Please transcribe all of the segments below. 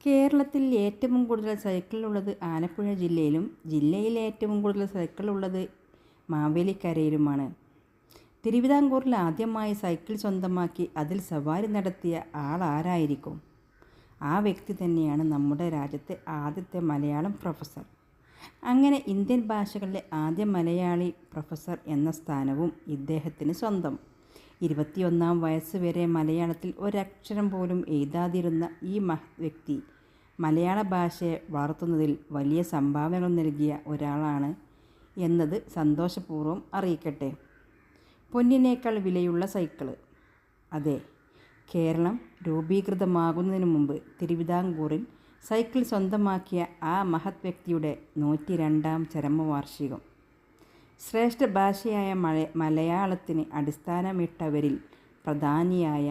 കേരളത്തിൽ ഏറ്റവും കൂടുതൽ സൈക്കിളുള്ളത് ആലപ്പുഴ ജില്ലയിലും ജില്ലയിൽ ഏറ്റവും കൂടുതൽ സൈക്കിളുള്ളത് മാവേലിക്കരയിലുമാണ്. തിരുവിതാംകൂറിൽ ആദ്യമായി സൈക്കിൾ സ്വന്തമാക്കി അതിൽ സവാരി നടത്തിയ ആളാരായിരിക്കും? ആ വ്യക്തി തന്നെയാണ് നമ്മുടെ രാജ്യത്തെ ആദ്യത്തെ മലയാളം പ്രൊഫസർ. അങ്ങനെ ഇന്ത്യൻ ഭാഷകളിലെ ആദ്യ മലയാളി പ്രൊഫസർ എന്ന സ്ഥാനവും ഇദ്ദേഹത്തിന് സ്വന്തം. 21-ാം വയസ്സ് വരെ മലയാളത്തിൽ ഒരക്ഷരം പോലും എഴുതാതിരുന്ന ഈ വ്യക്തി മലയാള ഭാഷയെ വളർത്തുന്നതിൽ വലിയ സംഭാവനകൾ നൽകിയ ഒരാളാണ് എന്നത് സന്തോഷപൂർവ്വം അറിയിക്കട്ടെ. പൊന്നിനേക്കാൾ വിലയുള്ള സൈക്കിള്. അതെ, കേരളം രൂപീകൃതമാകുന്നതിന് മുമ്പ് തിരുവിതാംകൂറിൽ സൈക്കിൾ സ്വന്തമാക്കിയ ആ മഹത് വ്യക്തിയുടെ 102-ാം ചരമവാർഷികം. ശ്രേഷ്ഠ ഭാഷയായ മലയാളത്തിന് അടിസ്ഥാനമിട്ടവരിൽ പ്രധാനിയായ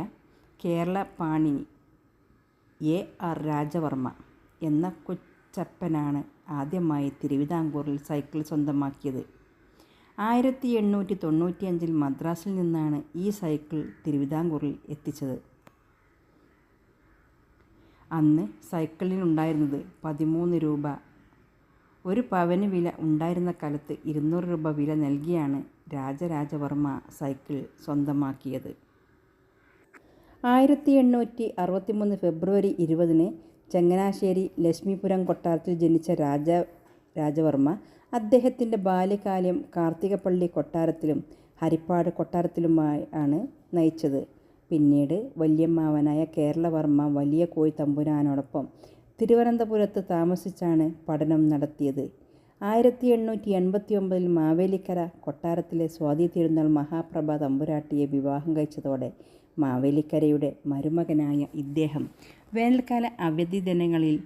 കേരള പാണിനി AR രാജവർമ്മ എന്ന കൊച്ചപ്പനാണ് ആദ്യമായി തിരുവിതാംകൂറിൽ സൈക്കിൾ സ്വന്തമാക്കിയത്. 1895-ൽ മദ്രാസിൽ നിന്നാണ് ഈ സൈക്കിൾ തിരുവിതാംകൂറിൽ എത്തിച്ചത്. അന്ന് സൈക്കിളിനുണ്ടായിരുന്നത് 13 രൂപ. ഒരു പവന് വില ഉണ്ടായിരുന്ന കാലത്ത് 200 രൂപ വില നൽകിയാണ് രാജരാജവർമ്മ സൈക്കിൾ സ്വന്തമാക്കിയത്. 1863 ഫെബ്രുവരി 20-ന് ചങ്ങനാശ്ശേരി ലക്ഷ്മീപുരം കൊട്ടാരത്തിൽ ജനിച്ച രാജവർമ്മ അദ്ദേഹത്തിൻ്റെ ബാല്യകാലം കാർത്തികപ്പള്ളി കൊട്ടാരത്തിലും ഹരിപ്പാട് കൊട്ടാരത്തിലുമാണ് നയിച്ചത്. പിന്നീട് വല്യമ്മാവനായ കേരളവർമ്മ വലിയ കോയി തമ്പുരാനോടൊപ്പം തിരുവനന്തപുരത്ത് താമസിച്ചാണ് പഠനം നടത്തിയത്. 1889-ൽ മാവേലിക്കര കൊട്ടാരത്തിലെ സ്വാതി തിരുനാൾ മഹാപ്രഭ തമ്പുരാട്ടിയെ വിവാഹം കഴിച്ചതോടെ മാവേലിക്കരയുടെ മരുമകനായ ഇദ്ദേഹം വേനൽക്കാല അവധി ദിനങ്ങളിൽ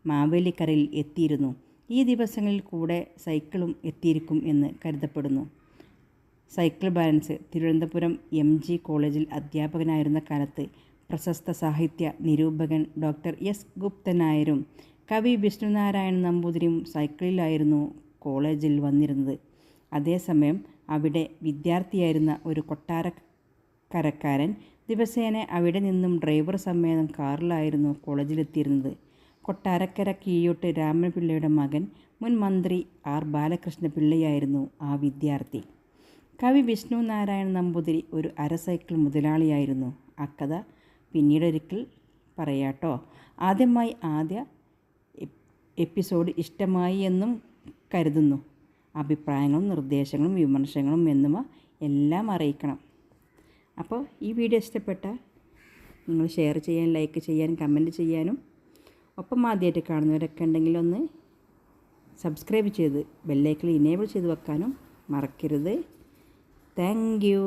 മാവേലിക്കരയിൽ എത്തിയിരുന്നു. ഈ ദിവസങ്ങളിൽ കൂടെ സൈക്കിളും എത്തിയിരിക്കും എന്ന് കരുതപ്പെടുന്നു. Cycle balance. തിരുവനന്തപുരം MG കോളേജിൽ അധ്യാപകനായിരുന്ന കാലത്ത് പ്രശസ്ത സാഹിത്യ നിരൂപകൻ ഡോക്ടർ S. ഗുപ്തൻ നായരും കവി വിഷ്ണുനാരായണൻ നമ്പൂതിരിയും സൈക്കിളിലായിരുന്നു കോളേജിൽ വന്നിരുന്നത്. അതേസമയം അവിടെ വിദ്യാർത്ഥിയായിരുന്ന ഒരു കൊട്ടാരക്കരക്കാരൻ ദിവസേന അവിടെ നിന്നും ഡ്രൈവർ സമേതം കാറിലായിരുന്നു കോളേജിലെത്തിയിരുന്നത്. കൊട്ടാരക്കര കീഴോട്ട് രാമൻപിള്ളയുടെ മകൻ മുൻ മന്ത്രി R. ബാലകൃഷ്ണപിള്ളയായിരുന്നു ആ വിദ്യാർത്ഥി. കവി വിഷ്ണു നാരായണൻ നമ്പൂതിരി ഒരു അരസൈക്കിൾ മുതലാളിയായിരുന്നു. അക്കഥ പിന്നീടൊരിക്കൽ പറയാട്ടോ. ആദ്യമായി ആദ്യ എപ്പിസോഡ് ഇഷ്ടമായി എന്നും കരുതുന്നു. അഭിപ്രായങ്ങളും നിർദ്ദേശങ്ങളും വിമർശനങ്ങളും എന്നിവ എല്ലാം അറിയിക്കണം. അപ്പോൾ ഈ വീഡിയോ ഇഷ്ടപ്പെട്ടാൽ നിങ്ങൾ ഷെയർ ചെയ്യാൻ, ലൈക്ക് ചെയ്യാൻ, കമൻറ്റ് ചെയ്യാനും ഒപ്പം ആദ്യമായിട്ട് കാണുന്നവരൊക്കെ ഉണ്ടെങ്കിൽ ഒന്ന് സബ്സ്ക്രൈബ് ചെയ്ത് ബെല്ലൈക്കൺ ഇനേബിൾ ചെയ്ത് വെക്കാനും മറക്കരുത്. Thank you.